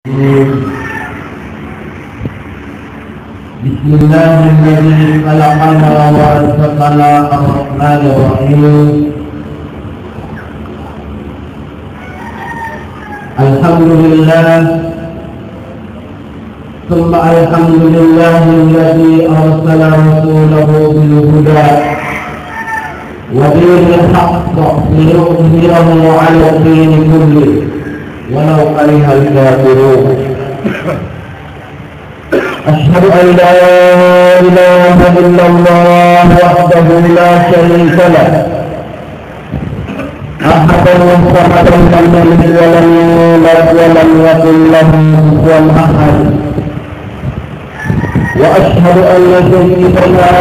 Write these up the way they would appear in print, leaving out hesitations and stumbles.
Bismillahirrahmanirrahim. Alhamdulillah. Thumma alhamdulillahilladzi arsala rasulahu bil huda wa dinil haqq liyudhhirahu 'ala ad-dini kullihi walau karihal kafirun. أشهد أن لا إله إلا الله وحده لا شريك له أحدا وصمدا لم يلد ولم يولد ولم يكن له كفوا أحد وأشهد أن سيدنا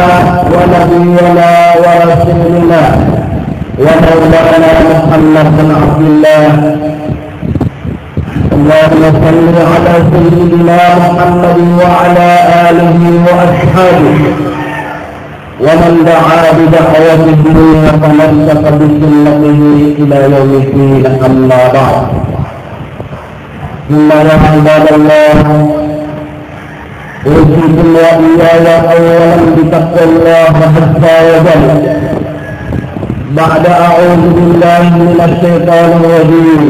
ونبينا ورسولنا ومولانا محمد بن عبد الله اللهم صل على سيدنا محمد وعلى آله وأصحابه ومن دعا بدعوته وتمسك بسنته إلى يوم الدين. أما بعد، ثم يا عباد الله، أوصيكم وإياي أولا بتقوى الله عز وجل بعد أعوذ بالله من الشيطان الرجيم.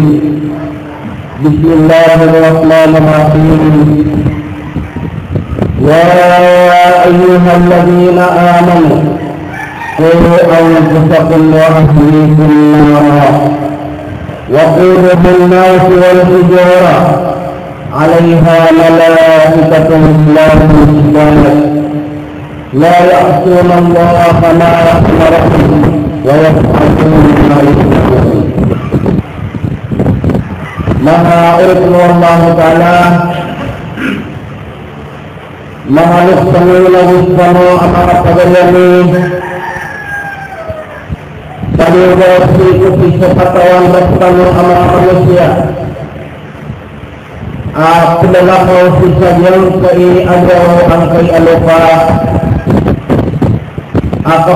بسم الله الرحمن الرحيم. يا أيها الذين آمنوا قوا أنفسكم وأهليكم نارا وقودها الناس والحجارة عليها ملائكة غلاظ شداد لا يعصون الله ما أمرهم ويفعلون ما يشاءون. Maha Urut Allah Ta'ala Maha Nuksani Lahussanu Amarat Pagayani Tadi Wasi Kuti Sepatawan Bertanu Amarat Manusia Pendelakau Sisa Yang Kai Adau Angkai Alupa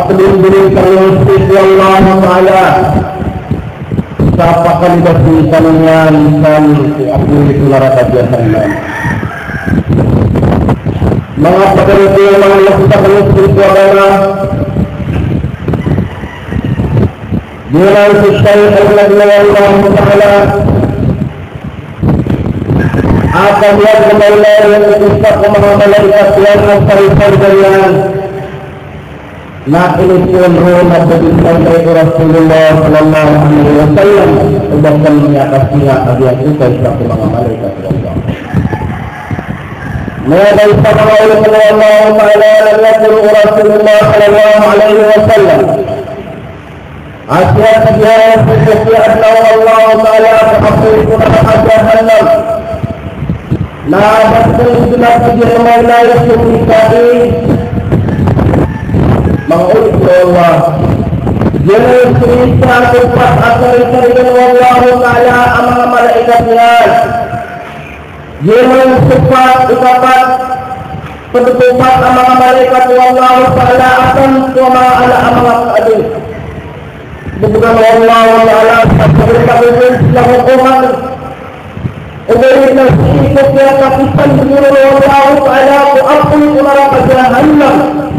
Peduli Kalimusti Allah Ta'ala Sapakan bertulisannya lisan aku itu neraka jahanam. Mengapa itu melakukan itu adalah dengan sesuai Allah Taala akan yang kembali yang kita malaikat yang berkaitan nah ini pun rumah dari Rasulullah Sallallahu Alaihi Wasallam bahkan mengatasnya dia juga sebagai malaikat Allah. Nabi Sallallahu Alaihi Wasallam Rasulullah Sallallahu Alaihi Wasallam asyik dia sesungguhnya Allah Taala mengampuni jahannam. Nah betul sudah dia mulai sukses mengulis Allah jangan cerita tempat asal-asal Allah Ta'ala amal malaikatnya jangan sempat ucapan pentutupan amal malaikat Allah Ta'ala akan sama ala amal adik bukan Allah Ta'ala sebagai Islam hukuman uberi nasi setiap kapisan menurut Allah Ta'ala kuampun neraka jahannam.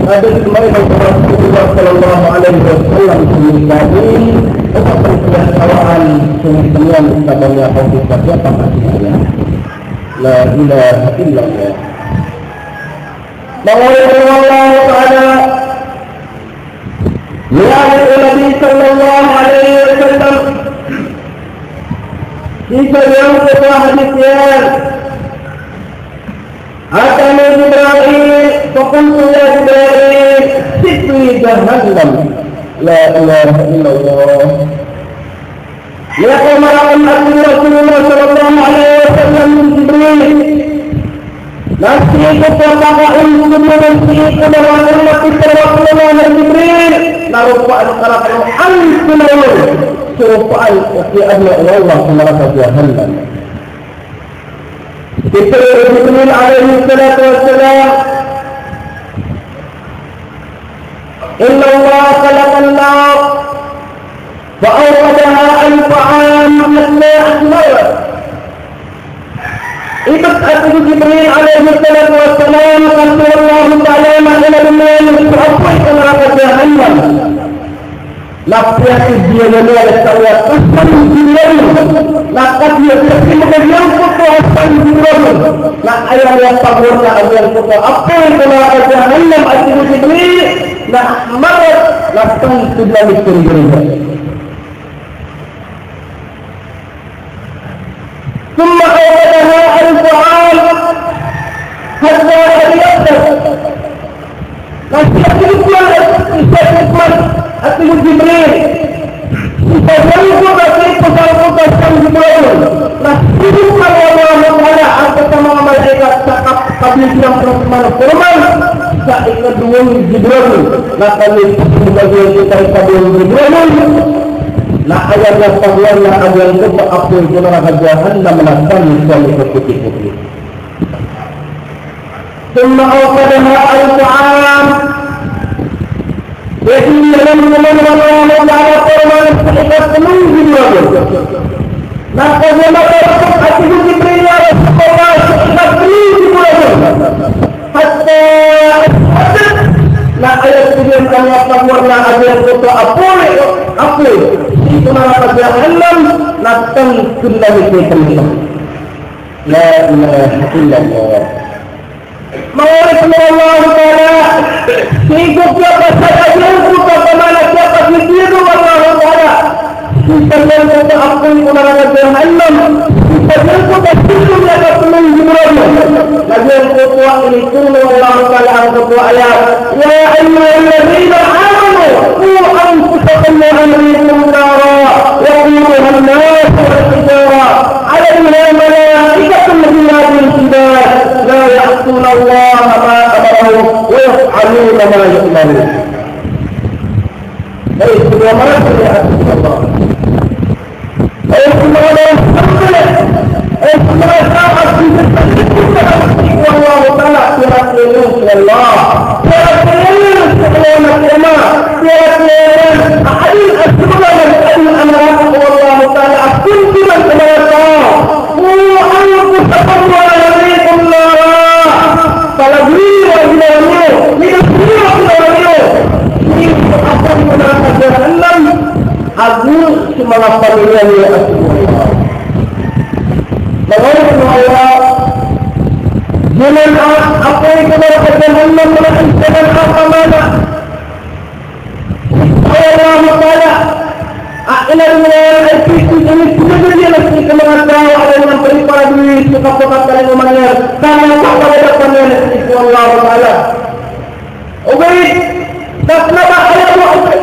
Ada di mana Rasulullah Sallallahu Alaihi Wasallam menjadi kepercayaan semua kepadanya kita siapa maksudnya la ilaha illallah. Bahwa Allah Taala ya Nabi Sallallahu Alaihi Wasallam jika yang setelah hadisnya akan Ibrahim فقلت يا إبراهيم سقني جهنم لا إله إلا الله. يقول مرحبا أبي رسول الله صلى الله عليه وسلم من جبريل نفسي كفاك أنتم ونفسي كما أنك تتوقع الله جبريل نرفع القرق أنتم سرفع في أهل الله سمرك جهنم. جبريل عليه الصلاة والسلام إن الله خلق النار فأوقدها ألف عام حتى أحمرت Ibat atiku Jibril alaihi salatu wassalam kata Allah Ta'ala ma'ala billahi su'afai ke neraka jahannam. Lapiasi dia lalu ada tawar asal Jibril. Lakat dia terkini mengenang kutu asal Jibril. Nak ayam yang pagurna ayam kutu apa yang ke neraka jahannam atiku Jibril. Nak marat lakan sudah miskin-miskin. ثم أوردها الفعال حتى يبدأ masih aktifkan aktif Jibril kita jauh dari pasal-pasal Jibril masih Allah Ta'ala atas sama malaikat cakap kabin yang bersemangat firman saat kedua Jibril maka bagian kita kabin Jibril nak ayat yang pahwan nak ayat itu apa yang neraka jahannam menakkan suami putih-putih. Thumma awqadaha al-ta'am. Jadi dalam Allah Ta'ala firman ikat penuh Jibril. Maka jemaah hati Jibril ya Rasulullah ikat penuh Jibril. Hatta nak ayat yang kami pahwan nak ayat itu apa itu neraka jahannam natang sudah diketentukan. La ilaha illallah. Mawalaikum Allah Ta'ala. Hidup siapa saja yang buka kemana siapa hidup Allah Ta'ala. Kita yang buka apa itu neraka jahannam. Kita yang buka hidup yang penuh Jibril. Lagi yang buka ini turun Allah Ta'ala yang buka ayat. Ya ayyuhalladzina amanu qu anfusakum wa ahlikum nara waquduha an-nas wal hijara 'alayha malaa'ikatun ghilazun shidad la ya'tuna Allah ma amarahum wa yaf'aluna ma yu'marun. Baik, semua mereka ya Allah. Baik, semua sahabat kita Allah Ta'ala kira-kira Allah kira-kira sebelum kiamat kira-kira ahli asbab dan ahli amarat Allah Ta'ala akan kita mereka anku sabwa alaikum nara falagri wa ilamu lidri wa ilamu ini akan meneraka jahannam agung semangat pilihan ya Allah. Bagaimana Allah dengan apa yang kepada jahannam dengan apa mana Allah Ta'ala ila wilayah itu ini sudah dia lagi kemenangan ada dengan para duit suka-suka kalian memanggil karena apa depan itu Allah Ta'ala. Oke, tak kenapa ayat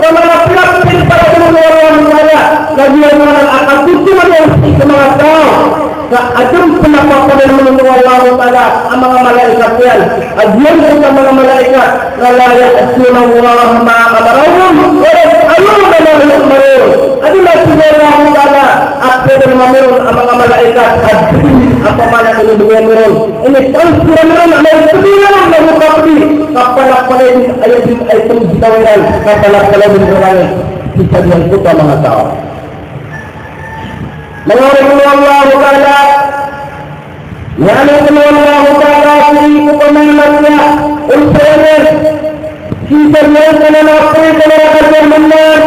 kemana pihak para Allah Ta'ala lagi yang akan tujuh yang kemenangan Adem kenapa pada menurut Allah Ta'ala amang malaikat yan adyan kita mga malaikat nalaya asunallah ma'amarahum walang alun na nalukmarun adila sigara Allah Ta'ala at pwede mameron ang mga malaikat adyan apa mana ini dengan meron ini transfer meron na sabihan na mukapdi kapalak-palay ayat itong jitawiran kapalak-palay din meron kita diyan po pa mga tao. Mengawal Allah Ta'ala Ya'lamu Allah Ta'ala Kuriku pemanatnya Unsanya Kisahnya Kenalakai Kenalakai Menar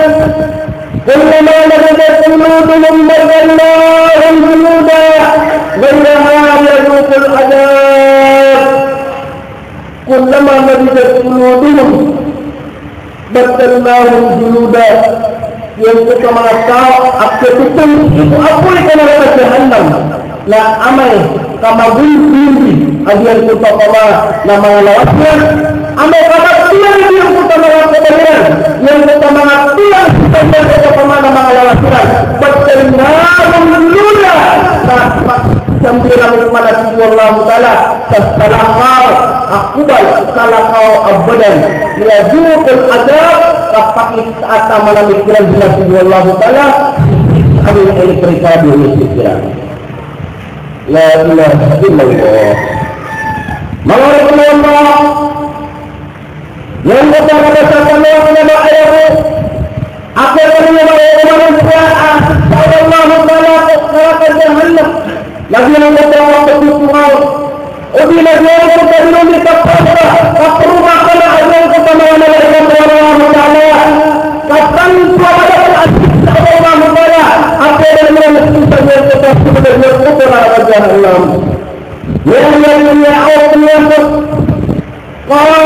Kullama Nabidat Kuludulum Berdallahum Juluda Gairaha Yadukul Adab Kullama Nabidat Kuludulum Berdallahum Juluda yang kita mengatakan akhir itu apa yang kena dapat jahannam la amal kama gunti agian kita kama nama lawasnya amal kata tiang yang kita mengatakan yang kita mengatakan kita kama nama lawasnya bertenang dunia nah sambil kepada Allah Ta'ala salahau akubal salahau abadan yazukul adab kapakit ata malamikiran jelas Allah Ta'ala kami ini periksa ini pikiran la ilaha illallah mengawal Allah yang kita merasakan nama ayat akhirnya manusia Allah Ta'ala neraka jahannam lagi yang bertawaf bertutupan, ubi lagi yang bertawaf bertutupan, kaprumah kena azan kepada mereka Allah Taala, kapan kepada asyik Allah Taala, apa yang mereka saja tetap sebagai kepada wajah Allah. Yang Allah قال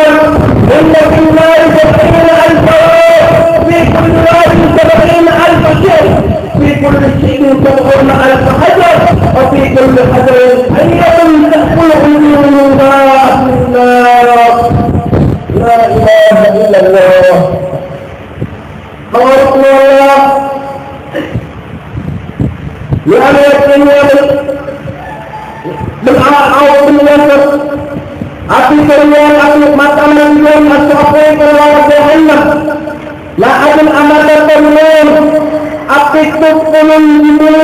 إن في النار 70,000 في كل نار 70,000 شيء في كل شيء 70,000 حجر وفي كل حجر حية تأكل عيونها في النار لا إله إلا الله قال الله يعني الدنيا بالعاء بالنصر api kalian, api makanan kalian, api keluar jahannam. La adil amada kalian, api kupulun dulu.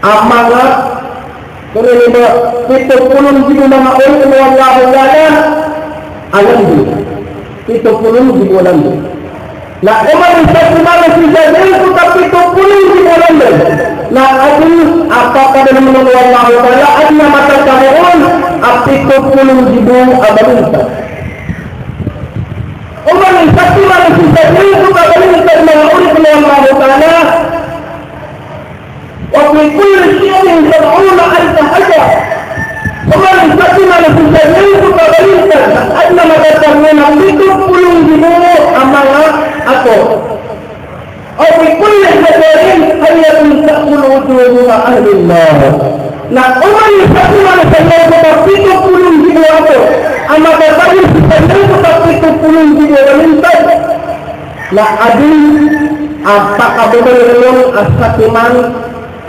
Amanat kalian itu kupulun dulu nama orang keluar jahannam. Alam dulu, itu kupulun dulu alam dulu. La emang bisa cuma masih jadi itu tapi kupulun dulu alam dulu. La adil apakah dengan menurut Allah Taala adna mata kamuun apiku pulung jibu abalunta. Umar insati manusia jadi itu abalunta menurut Allah Taala. Waktu kulli syai'in sab'una alfa hajar. Umar insati manusia jadi itu abalunta adna mata kamuun apiku pulung jibu amala aku. Api kulli hajarin hayatun ta'kul wujuha ahli Allah. Nah, orang yang satu manusia yang tetapi itu pulung jiwa apa? Amat tadi sebenarnya tetapi itu pulung jiwa wanita. Nah, adil apakah benar-benar asatiman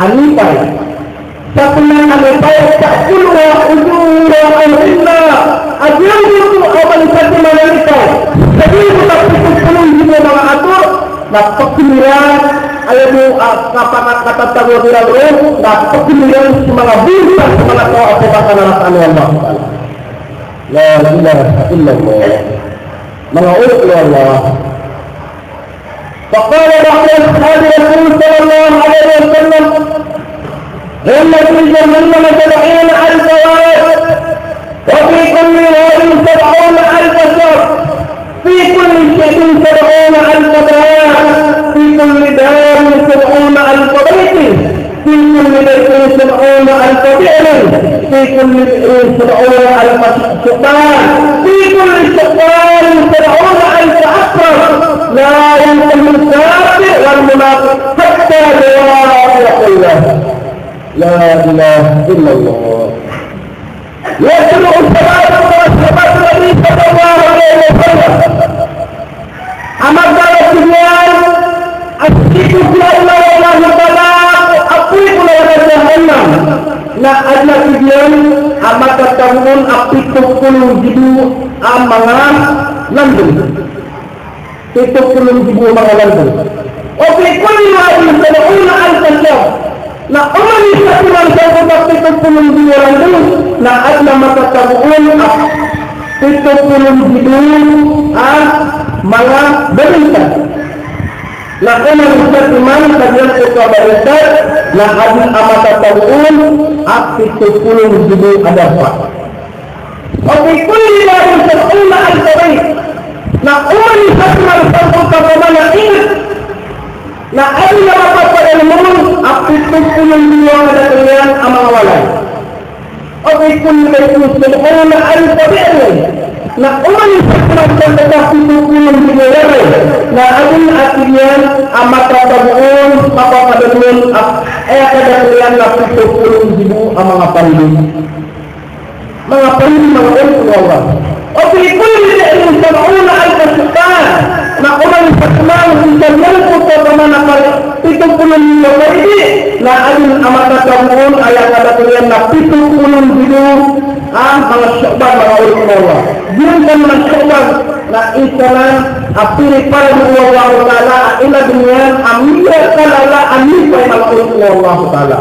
anipai? Satuman anipai ta'kul wujuha ahli Allah. Adil itu awal satiman anipai. Jadi tetapi itu pulung jiwa mga atur. Nah, pekimiran ayat kata tawuran roh, nah pekimiran semangat bukan semangat kau apa kata narasan Allah. La ilaha illallah. Mengaul Allah. Faqala ba'da hadhihi Rasul sallallahu alaihi wasallam, "Inna fi jahannam 70,000 wa'id, wa fi kulli wadin 70,000 shar." في كل شيء 70,000 دار في كل دار 70,000 بيت في كل بيت 70,000 بئر في كل بئر 70,000 شقان في كل شقان 70,000 عقرب لا ينتهي الكافر والمنافق حتى يقول لا إله إلا الله. يتبع الصلاة والصلاة النبي صلى الله عليه وسلم. Amat kalau tujuan asyiku fi Allah wa ta'ala api pula jahannam. Nah ada tujuan amat katamun api kupulung jibu amangan landung. Itu kupulung jibu amangan landung. Oke kulli wa'in sab'una alfa syar. Nah orang yang satu manusia tetapi kupulung jibu landung. Nah ada mata tabuun itu kupulung jibu mga berita. Nah, orang yang iman kalian itu berita. Nah, hadis amat tabuun api sepuluh jibu ada apa? Oke, kulli dari 70,000 bait. Nah, orang yang satu manusia tetapi mana ingat. Nah, ada apa pada ilmu api sepuluh jibu ada kalian amal walai. Oke, kulli dari 70,000 bait. Nah, orang yang sekarang tetapi hukum dimulai. Nah, adil artinya amat tabuun apa pada bulan ada kalian lapis hukum jibu amang apa ini? Mengapa ini mengenai Allah? Oke, pun tidak mencapai al-Qur'an. Nah, orang yang sekarang mencapai Al-Qur'an apa itu pun ini. Nah, adil amat tabuun ayat ada kalian lapis hukum jibu mga syu'ban mga ulit Allah. Diyan kan mga syu'ban na isalan apiri para mga Allah Ta'ala ila dunyan amiyah kalala amipay mga ulit Allah Ta'ala.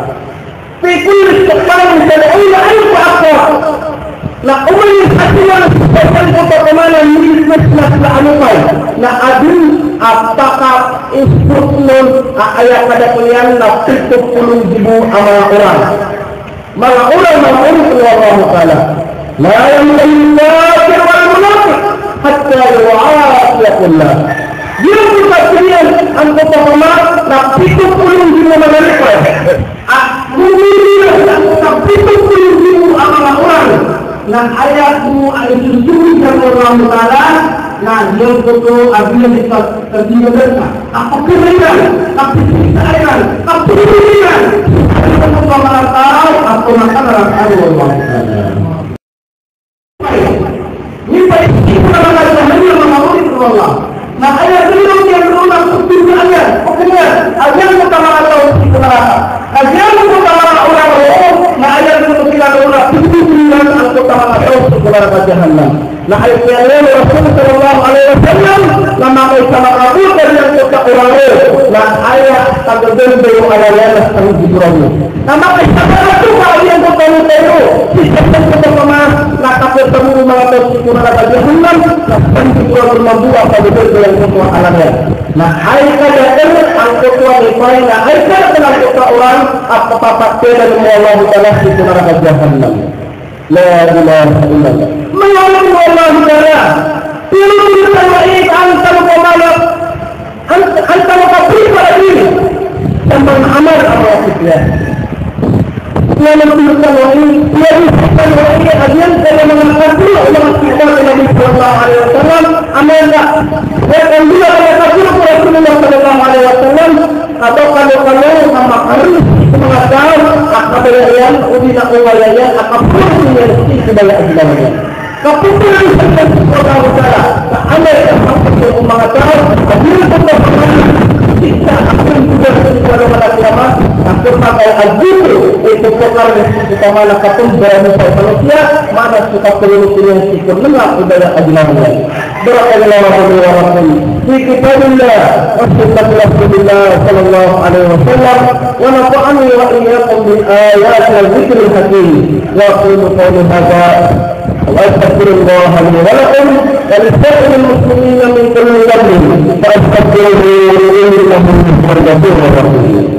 Fi kulli syu'ban sada'ula alfa akwa na umayin sa sila na sa pagkakamana nilis na sila amipay na adil apakah isbutun ayat pada kalian nak 70.000 amal orang. Maka ulama Allah Taala la yamliku kafir wal munafiq hatta yu'afiyahullah. Dia bukan kalian anggota umat nak 70.000 mereka. Mungkin nak 70.000 amal orang. Nah ayatmu itu yang Allah Taala. Nah, dia foto abis terjadi mereka. Apa kebaikan? Apa kesayangan? Apa kebaikan? Apa malah tahu? Apa makan orang Allah. Ini baik kita mengatakan hanya mengawali Allah. Nah, ayat ini yang berulang kebijakannya. Pokoknya ayat pertama atau setelah ayat pertama orang Allah. Nah, ayat kedua berulang kebijakan atau pertama atau setelah jahannam. Nah ayat yang lain Rasulullah Sallallahu Alaihi Wasallam lama bersama Abu dari yang kita orang nah ayat tanggal baru ayatnya tentang jibril. Nama bersama Rasulullah yang bertemu baru sistem pertama nak bertemu mengatur kurang ada jahannam dan jibril membuat pada yang semua alamnya. Nah ayat kadakan angkota lain nah ayat dengan kita orang apa pakai dan Allah Taala di neraka jahannam. La ilaha illallah. Mengalami Allah Taala. Pilih kita baik antara pemalas, antara pada diri dan beramal Allah kita. Dia menunjukkan wahai, dia menunjukkan wahai ajian saya mengatakan Allah kita Nabi Sallallahu Alaihi Wasallam amalnya. Dan dia berkata Rasulullah Sallallahu Alaihi Wasallam atau kalau sama harus mengatakan akabarian udina uwalayan akabur yang sebaya agama. Keputusan Allah Taala ada yang mengatakan adil kepada kita akan juga kepada manusia akan pakai adil itu perkara yang kita malakapun dalam manusia mana kita perlu yang sikap mengaku ibadah agama. Barakallahu fi kitabillah wa sunnati Rasulillah sallallahu alaihi wasallam wa nafa'ani wa iyyakum bil ayati wal dzikril hakim wa aqulu qawli hadza وأستغفر الله لي ولكم ولسائر المسلمين من كل ذنب فأستغفروه إنه هو الغفور الرحيم.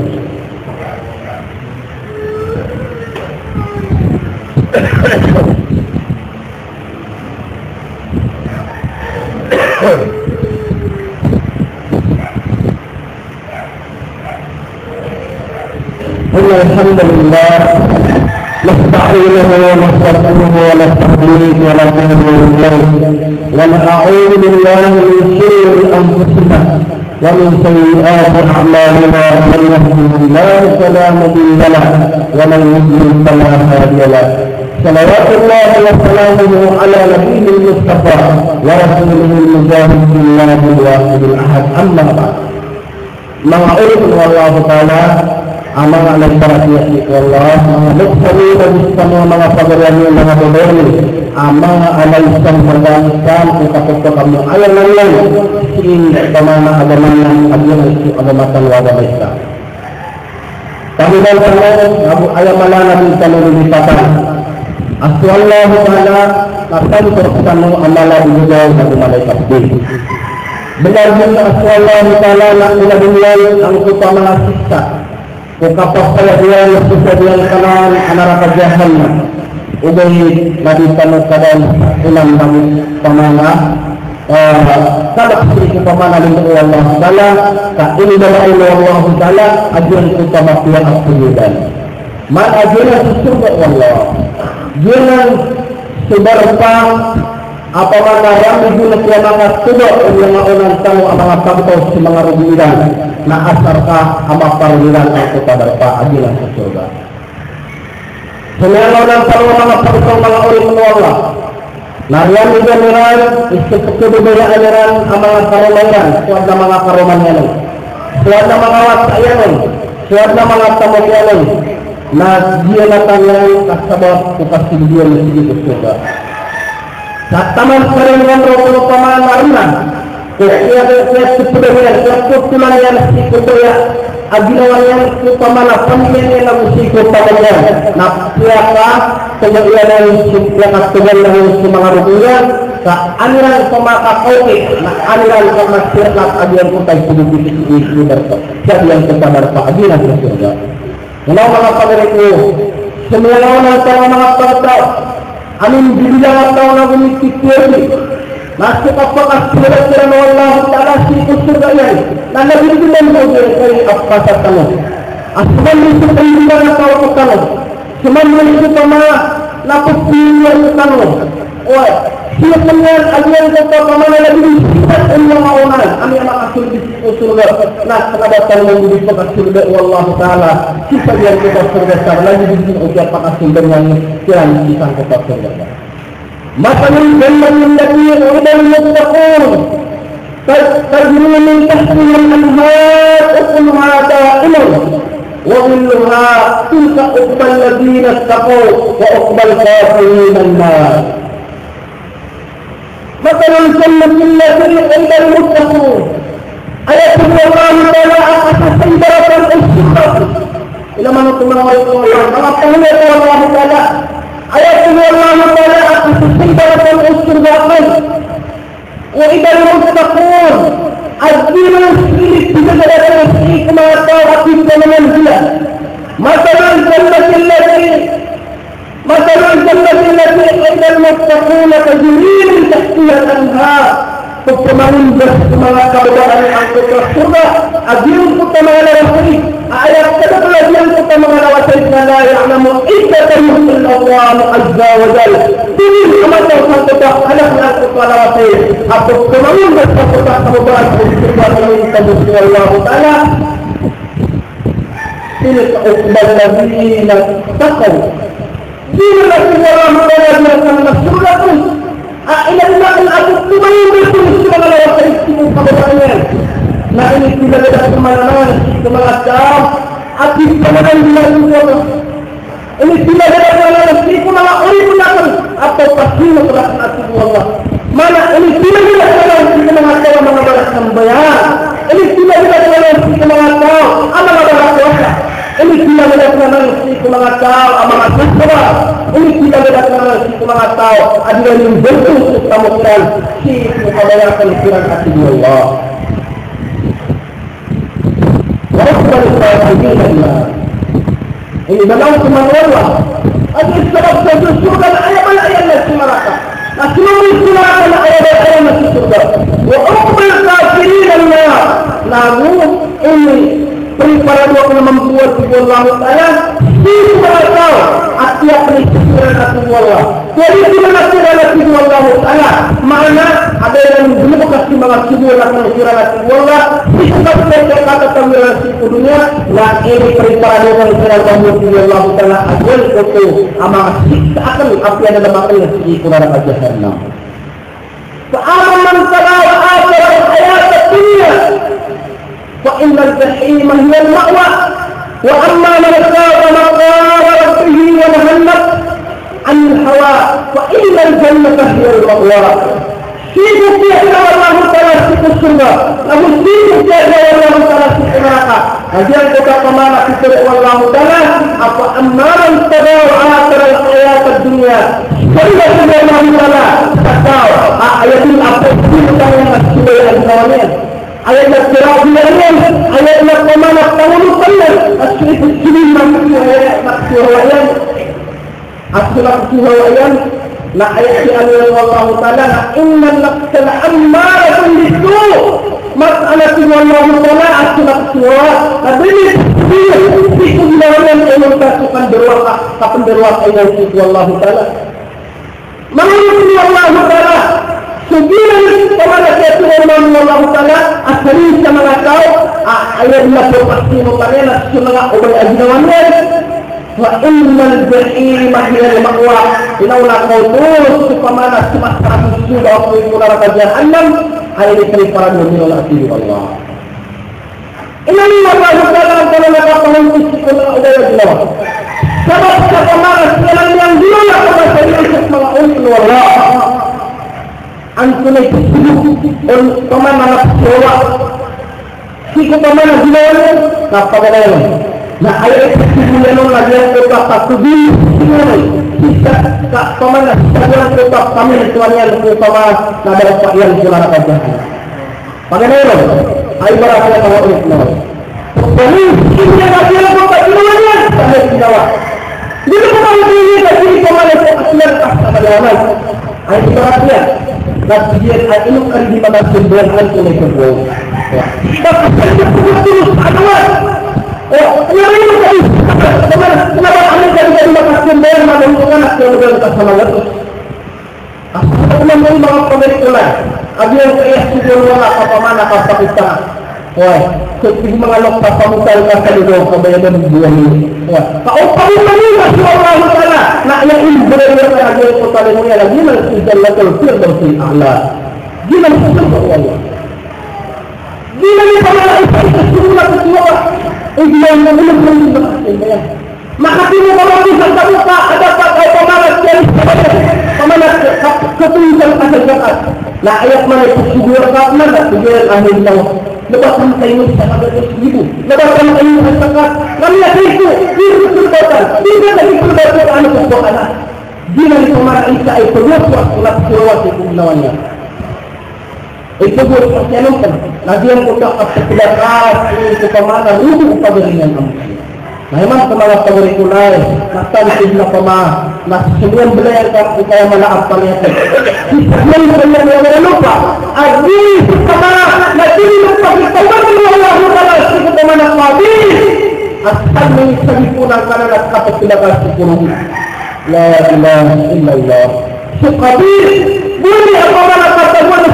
الحمد لله نستعينه ونستغفره ونستهديه ونتوب اليه ونعوذ بالله من شرور انفسنا ومن سيئات اعمالنا من يهده الله فلا مضل له ومن يضلل فلا هادي له صلوات الله وسلامه على نبيه المصطفى ورسوله المجاهد في الله الواحد الاحد اما بعد معروف والله تعالى amal anak baratiya Allah mengaluk sami bersama mga pagawaan ng mga bodoni amal alay isang magdanikan ukapagpa kami ayang nangyay siin pamana agaman ng agyan isu agamatan wada baisa kami daw tanong ayang malana din tanong lilipatan asu Allah ta'ala kapan terkesanong amala ilugaw na gumalay kapdi benar din asu Allah ta'ala na ilabunyan ang upamang siksa Ukapag palagyan at kusabihan ka ng anaraka jahannam ubay naditanong ka daw ilang namin pamana kadaksin ko pamana rin ko Allah Ta'ala ka inidalain mo Allah Ta'ala adyan ko tamakyan at tuyudan man adyan ang susubo Allah adyan ang subarpang apa mga yang digunakan yang mga tubo o mga unang tango ang mga pagtos sa mga rugilan na asar ka ang maparugilan ang kutadarpa agilan sa surga. Sumelo ng tango mga pagtos mga ulit ng Allah. Nariyan ni Jamiran, iskipagkibigaya aniran ang mga karumayan, suwad na mga karumanyanon, suwad na mga wasayanon, suwad na mga tamagyanon, na diya na tangyay kasabot kukasildiyan na sige sa surga. Sa taman pa rin ng roto pamanaran kaya sepuluh yan, 40 yan si kutuya aginawan yang pamanapan niya ng usiko pamanayan na piyaka kemudian yang katugal ng mga rubuyan sa anilang pamakakauti na anilang pamasirkat agian ko tayo pinipili berto siya yang kepada paagilan sa surga. Mula mga pagariku semulaw ng mga pagkataw amin bibilang at tao na gumitikiri masuk apakah kira-kira Allah Ta'ala si surga yan na nabibigyan mo kay apasat kamu asuman mo sa kaibigan na tao ko kamu suman mo ito pa mga napupilihan ko kamu o siya kanyan agyan ko pa pamanalagin sikat ang mga unan ang mga makasulbis ko surga na kanabatan mo hindi pa kasulga o Allah Ta'ala sisa yan ko pa surga sa lagi din o siya pakasulga ng kirang isang ko pa surga. مثل الجنة التي وعد المتقون تجري من تحتها الأنهار أكلها دائم وظلها تلك عقبى الذين اتقوا وعقبى الكافرين النار. مثل الجنة التي وعد المتقون أيكم الله تعالى أخذ سيدرة الشجرة إلى من تمنى الله تعالى ayat Allah Ta'ala akan sesungguhnya unsur-unsur وإذا المتقون الدين السيد بجدد السيد ما طاعت من منزلة مثل الجنة التي إذا المتقون تجري من تحتها الأنهار pemain bersemangat kebenaran yang kita surga adil kita mengalami ayat kedua yang kita mengalami la ya'lamu iddatan Allah azza wa jalla ini mata kita halak kita mengalami apa pemain bersemangat kebenaran yang kita surga Allah Ta'ala tilka uqbal ladina taqaw tilka Allah Ta'ala yang surga ilan natin at tumayin bertulis sa mga lawasay mo kababayan na ini tidak ada kemana-mana sa mga tao at kemana ini tidak ada kemana-mana sa mga uri-unakan atau pasino sa ating Allah mana ini tidak ada kemana-mana sa mga tao mga balas ng bayan ini tidak ada kemana-mana sa mga tao ang mga balas wasa ini tidak ada kemana-mana sa mga tao ang mga susura ini tidak ada kemana-mana sa mga tao adalah yang bentuk kemudian si kemudian pikiran hati Allah. Rasul Allah ini memang cuma Allah. Ada sebab surga ayat-ayat yang mereka. Nah, semua surga ayat-ayat masuk surga. Wa uqbil kafirin Allah. Namun ini periparan yang membuat Allah Ta'ala tidak tahu atiap pikiran hati Allah. Jadi tidak hati Allah Ta'ala. Mana ada yang belum kasih semangat sibulan pikiran hati Allah. Tidak mereka kata tampilan siku dunia. Nah ini periparan yang pikiran Allah Ta'ala ajal itu amat siksa akan api ada dalam akan siku neraka jahannam. Fa'aman talawa akhir hayat dunia. فإن الجحيم هي المأوى وأما من خاف مقام ربه ونهى النفس عن الهوى فإن الجنة هي المأوى. سيد الشيخ والله تعالى سيد السنة له سيد الشيخ والله تعالى سيد الناقة هذه kita kemana kita والله تعالى apa amalan pada akhir hayat dunia Allah Ta'ala tahu ayat ini apa kita yang masih ada ayat yang terakhir ayat yang kemana tahun kalian asli sini mampu ayat maksudnya asal na ayat yang Allah Ta'ala inna nafsa ammaratun bisu mas'alatu Allah Ta'ala asal tapi ini sebenarnya yang masukkan berwakaf kapan berwakaf itu Allah Ta'ala menurut Allah Ta'ala sebilan kepada Allah Ta'ala asli sama kau ayat yang berpasti kalian semangat ubah ajnawannya wa innal jahima hiya al-ma'wa laula qawlus kemana semasa sudah aku neraka jahannam ayat periparan min Allah. Ini Allah Ta'ala kalau nak tahu istiqomah ubah ajnawan sebab kemana sekarang yang dulu lah pada saya semangat Allah antunay on paman anak sewa si ko paman ginawa napakalayo. Na ayat kesimpulan lagi yang tetap satu di kita tak pemana yang tetap kami tuannya lebih sama nada pak yang jualan apa bagaimana ayo berapa kalau itu jadi ini lagi yang tetap jualannya sampai di bawah jadi kalau ini jadi pemana aslian apa lama ayo berapa nasihat ini kan di mana sumber itu nih bro kita terus ada yang ini tadi, kenapa anda jadi makan sumber menentukan hasil berita sama letus? Aku memang mau pemeriksaan. Ada yang kayak sudah apa mana apa kita? Wah, ketika mengalok apa muka kali dong kebayaan dua ini. Wah, kau tahu mana masih Allah Taala? Nak yang ini benar-benar ada yang kota dunia lagi mana sudah letul firdaus Allah. Gimana sudah Allah? Gimana kalau itu semua ketua? Yang belum maka ini kalau bisa terbuka ada pakai pemanas yang pemanas ketujuan asal zakat. Nah ayat mana itu sujud zakat mana tujuan ahli tahu. Lepas sampai ini sangat beribu. Lepas sampai ini zakat. Kami itu diperlukan. Tidak lagi perbuatan anak perbuatan. Jika pemanas itu waktu waktu itu lawannya. Itu buat percayaan kan. Nanti yang kita kesedaran itu kemana rubuh pageringan kamu. Nah memang kemana pagering kulai. Nasta di sini kemana. Nah semua belajar kan kita mana apalnya. Semua belajar yang lupa. Adi kemana. Nanti lupa kita mana Allah Taala kita kemana lagi. Asal ini sempurna karena dapat kesedaran sepuluh. La ilaha illallah. Sukabil boleh apa mana kata mana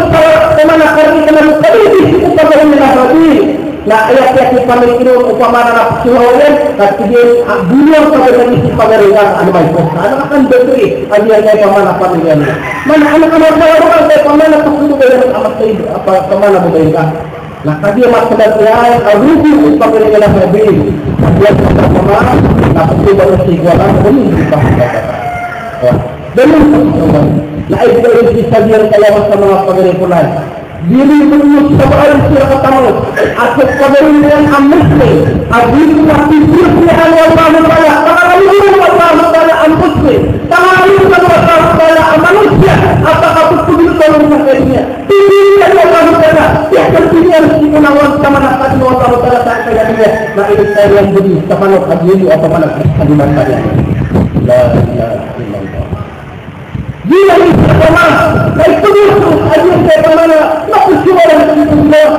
kemana kali kena kali kita bermain lagi. Nah ayat yang kita mikir upama anak suhawan kemudian dunia pada isi pagarian ada baik anak akan beri ajarnya pemana apa dia mana anak-anak saya orang saya pemana perlu dengan amat saya apa kemana mereka. Nah tadi masalah dia rugi pagarian lagi dia pemana tak perlu bersih kuala pun kita dan nah itu bisa dia kalau sama pagarian kulai diri menurut sebarang siapa tahu atau pagarian yang amusnya adil mati sirnya Allah Taala tangan lalu Allah Taala amusnya tangan lalu Allah Taala manusia apakah betul tolong sakitnya dirinya Allah Taala ya tentunya digunakan sama nafas Allah Taala tak kayaknya nah itu saya yang beri sama adil apa mana kalimat saya la ilaha illallah. Jika itu sama, itu aja saya mana nak berjualan itu semua.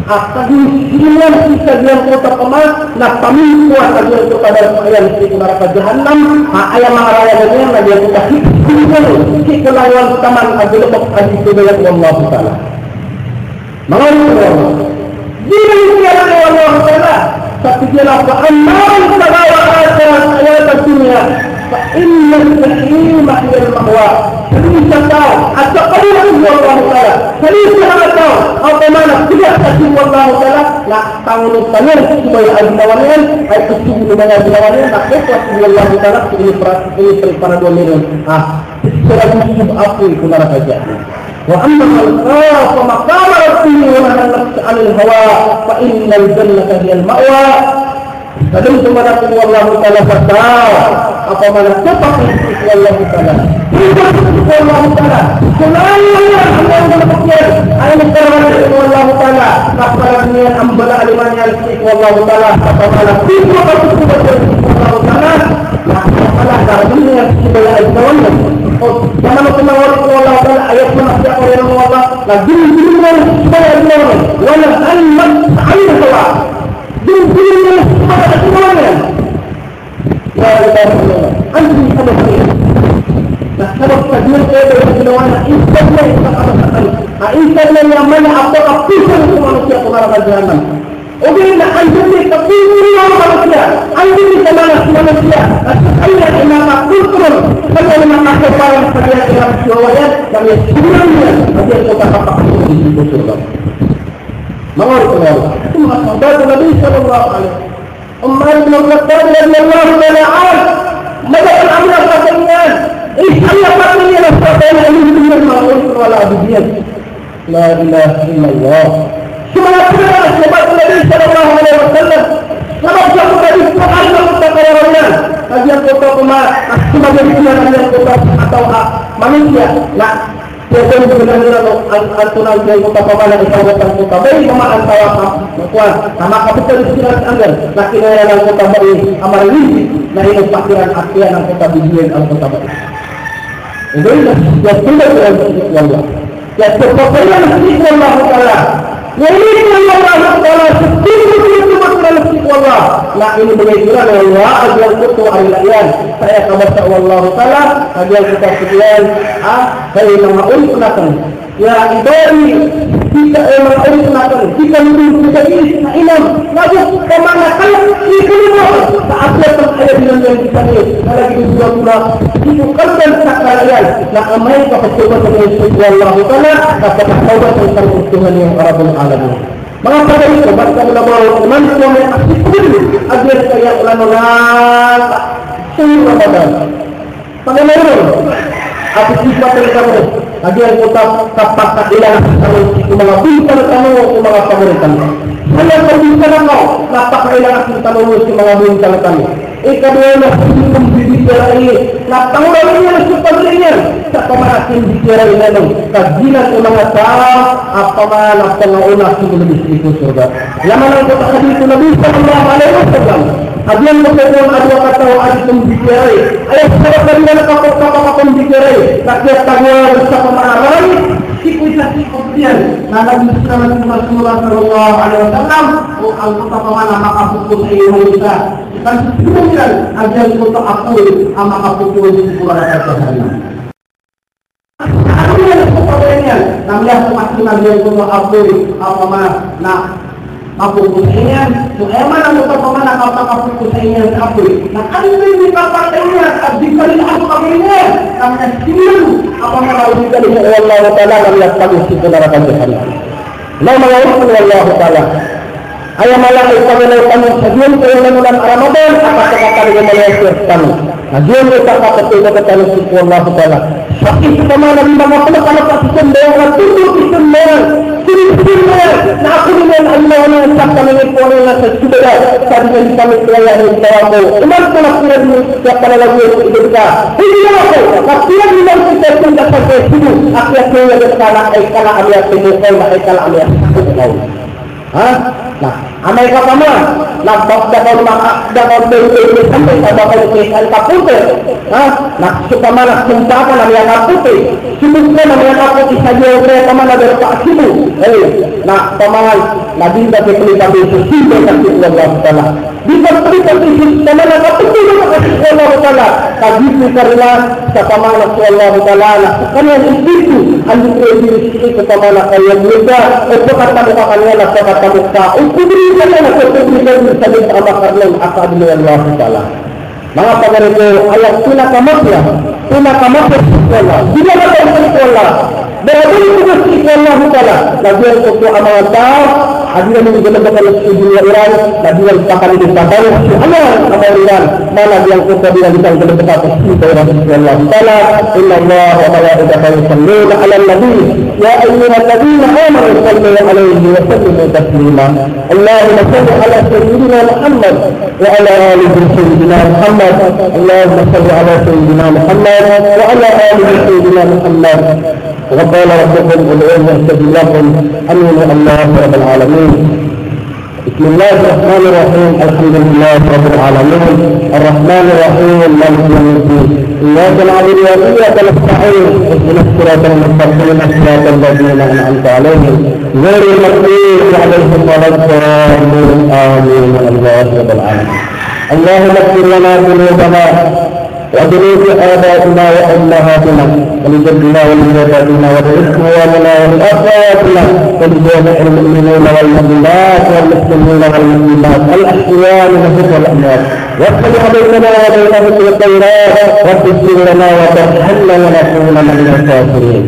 Tadi inilah kita yang kota kemas, nak kami kuat aja kepada yang di neraka jahanam. Ayam mengaraya dengan dia kita kita lawan taman aja lepas aja itu dengan Allah Taala. Mengalir jika itu Allah Taala, tapi dia apa? Amal segala ayat dunia. Inna al-jahim hiya al-ma'wa. Bisa tahu atau Allah Taala. Bisa tahu apa mana tidak kasih Allah Taala. Nak tahu tangan supaya ajnawannya, ay kesubuh dengan ajnawannya, nak kuat Allah Taala ini para dominan. Surah Yusuf apa itu neraka jahanam. Wa amma al-khafa maqama rabbih wa nahana an-nafsa 'anil hawa fa innal jannata hiya al-ma'wa. Kadang kepada Allah Taala berkata, apa mana cepat itu Allah Taala. Itu Allah Taala. Selalu Allah berfirman, ayat Allah Taala, kepada dunia ambala alimannya itu Allah Taala, apa mana itu Allah Taala. Allah Taala dunia sebagai ajarannya. Zaman Allah Taala ayat menafsir oleh Allah, lagi dunia sebagai ajarannya. Wala al-mat al-hawa. Dunia sebagai ajarannya. Ya Allah, antum sabab ini. Nah, sabab kajian saya dari kenawan Islam yang kita katakan. Islam yang mana apakah pisah manusia ke neraka jahanam? Oke, nak antum ni kepilih manusia, antum ni kemana manusia? Ayat imam kultur, kalau imam kepala pada imam syawalnya, kami sebenarnya ada kota apa di situ surga. Mengapa? Itu maksud Nabi Sallallahu Alaihi Wasallam. Umar bin Khattab radhiyallahu anhu melakukan amal pertanian. Allah pertanian pertanian ini dengan ma'ruf wal abdiyah. La ilaha illallah. Semangat sebab Nabi sallallahu alaihi wasallam Kalau siapa tadi sekali kota kawarannya, kajian kota sebagai kajian kota atau manusia. Nah, biasanya sebenarnya aturan dari kota pemana di kawasan kota bayi pemakan kawasan kuat. Sama kapital istirahat anggar. Nah, kini yang kota bayi amal ini. Nah, ini pakiran akhir yang kota bijian al kota bayi. Ini ya tidak Allah. Ya sebabnya nasib Allah Taala. Ya ini Allah Taala seperti Allah. Nah ini menunjukkan bahwa ajar kutu alilayan. Saya kabar Allah Taala ajar kita sekian. Saya nama ulunatan. Ya ibadi kita emang ulunatan. Kita menunggu kita ini imam. Lalu kemana kalau ini kelima saatnya terkait dengan yang kita ini. Kalau kita sudah pula itu kalban sakarayan. Nah amai kepada Allah Taala kata taubat tentang Tuhan yang Rabbul Alamin. Mengapa dari itu? Maka ulama manusia yang aktif dulu agar saya ulama semua Ramadan. Bagaimana? Apa sifat dari kamu? Agar kita dapat keadilan itu mengabulkan kamu untuk mengabulkan. Saya berbicara kau dapat keadilan kita untuk mengabulkan kamu. Ikadnya sebelum bicara ini, lapang orangnya sebenarnya. Kemarahan bicara ini, kajian ulama apa mana pengauna sebelum itu surga. Yang mana kita hadis Nabi Sallallahu Alaihi Wasallam. Hadian berkaitan ada kata hadis bicara. Ayat surat dari mana kata bicara. Rakyat tagwa bersama marah. Sikui kemudian Nabi Rasulullah Sallallahu Alaihi Wasallam. Al-Qur'an mana maka hukum Indonesia. Dan kemudian ajar kota aku ama aku di sekolah dasarnya. Akhirnya sekolahnya namanya maksimal dia kota aku apa nah aku punya mana kota mana aku punya aku. Nah kan ini partainya dikali aku kabinnya namanya silu apa mau dikali Allah Taala namanya tabus sekolah dasarnya. Nama Allah Taala ayam malam itu kami sejian bulan Ramadan apa kata dengan Malaysia kami. Sejian kita kata kita syukur Allah Taala. Tapi kemana bima kalau pasien dengan tujuh sembilan. Nah aku dengan Allah yang sakit ini pola sesudah tadi kami kelihatan di tawabu. Umat kalau sudah siapa lagi itu kita. Ini apa? Tapi yang memang kita sudah sampai sini. Akhirnya kita kala alias semua kala alias. Nah, Amerika kamu, nak dapat beli sampai dapat beli kapute, nah suka mana sempatan namanya kapute, sibuknya namanya kapute saja mereka mana dari pak sibu, nah pamangan, nabi bagi beli tapi sudah kasih Allah Taala, bisa beli tapi mana kapute juga kasih Allah Taala, tadi karena kata mana Allah Taala, karena itu anda berdiri itu kata mana kalian muda, itu kata kalian lah kata muka. Kubri karena ketujuan sabit Allah karena akad dengan Allah Taala. Mengapa mereka ayat tuna kamatnya sekolah. Bila datang sekolah, berada di sekolah Taala. Lagi untuk amal tahu, hadir menggunakan dunia Iran, lagi pakai di pakai amal Iran. Mana yang kita bilang kita tempat itu Allah Taala. Inna Allah wa malaikatahu yusalluna 'alan nabi. Ya ayyuhalladzina amanu sallu 'alaihi wa sallimu taslima. Allahumma salli 'ala sayyidina Muhammad wa 'ala ali sayyidina Muhammad. Allahumma salli 'ala sayyidina Muhammad wa 'ala ali sayyidina Muhammad. وقال ربكم ادعوني استجب لكم امين الله رب العالمين. بسم الله الرحمن الرحيم. الحمد لله رب العالمين الرحمن الرحيم مالك يوم الدين. اياك نعبد واياك نستعين اهدنا الصراط المستقيم صراط الذين انعمت عليهم غير المغضوب عليهم ولا الضالين امين. الله رب العالمين. اللهم اغفر لنا ذنوبنا وذنوب آبائنا وأمهاتنا ولجدنا ولجداتنا ولإخواننا ولأخواتنا ولجميع المؤمنين والمؤمنات والمسلمين والمسلمات الأحياء منهم والأموات واغفر بيننا وبينهم بالخيرات واغفر لنا وترحمنا ونكون من الكافرين.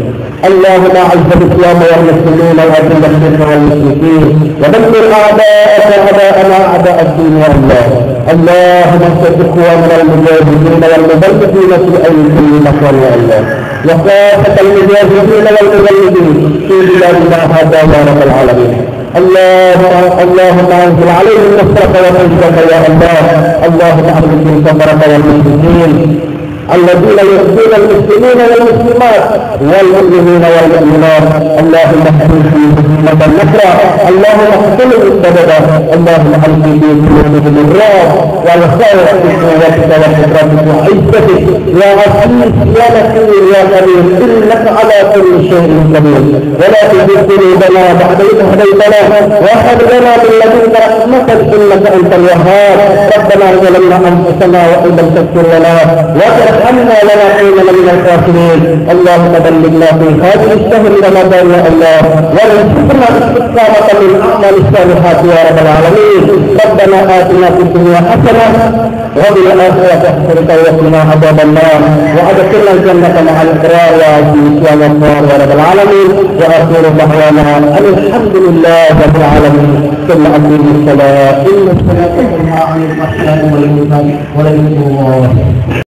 اللهم اعز الاسلام والمسلمين واذل الشرك والمشركين ودمر اعداءك اعداءنا اعداء الدين يا الله. اللهم انصر اخواننا المجاهدين والمبلغين في اي كل مكان يا الله وكافه المجاهدين والمبلغين في بلادنا هذا يا رب العالمين. اللهم انزل عليهم نصرك وعزك يا الله. اللهم اغفر للكفرة والمشركين الذين يؤذون المسلمين والمسلمات والمؤمنين والمؤمنات. اللهم احفظ فيهم النصر، اللهم اقتلهم السبب، اللهم الق في قلوبهم الرعب والخوف بقوتك وقدرتك وعزتك يا عزيز يا نصير يا كريم، انك على كل شيء قدير. ولا تزغ قلوبنا بعد إذ هديتنا وهب لنا من لدنك رحمة انك انت الوهاب. ربنا ظلمنا انفسنا وان لم تغفر لنا وترحمنا لنكونن من الخاسرين. اللهم بلغنا في هذه الشهر رمضان يا الله، وارزقنا الاستقامة من اعمال الصالحات يا رب العالمين. ربنا آتنا في الدنيا حسنة وفي الآخرة حسنة وقنا عذاب النار، وأدخلنا الجنة مع الأبرار يا عزيز يا غفار يا رب العالمين. وآخر دعوانا أن الحمد لله رب العالمين. ثم أقيم الصلاة إن الصلاة تنهى عن الفحشاء والمنكر ولذكر الله